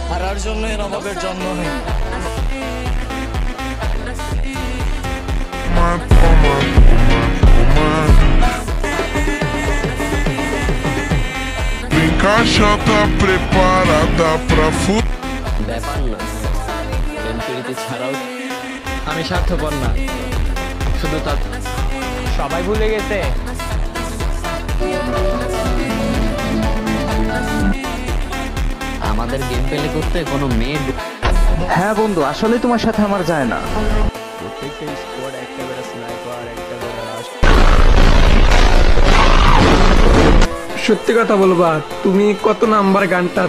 হারার জন্য নবাবের জন্ম হয়। Caixa tá preparada pra ব্যাপার না, এমপিরিতি ছাড়াও আমি স্বার্থপর না, শুধু তার সবাই ভুলে গেছে। আমাদের গেম প্লে করতে কোনো মেয়ে। হ্যাঁ বন্ধু, আসলে তোমার সাথে আমার যায় না। প্রত্যেকটা স্কোয়াড একটা করে স্নাইপার, একটা করে রাশ। সত্যি কথা বলবা, তুমি কত নাম্বার গানটা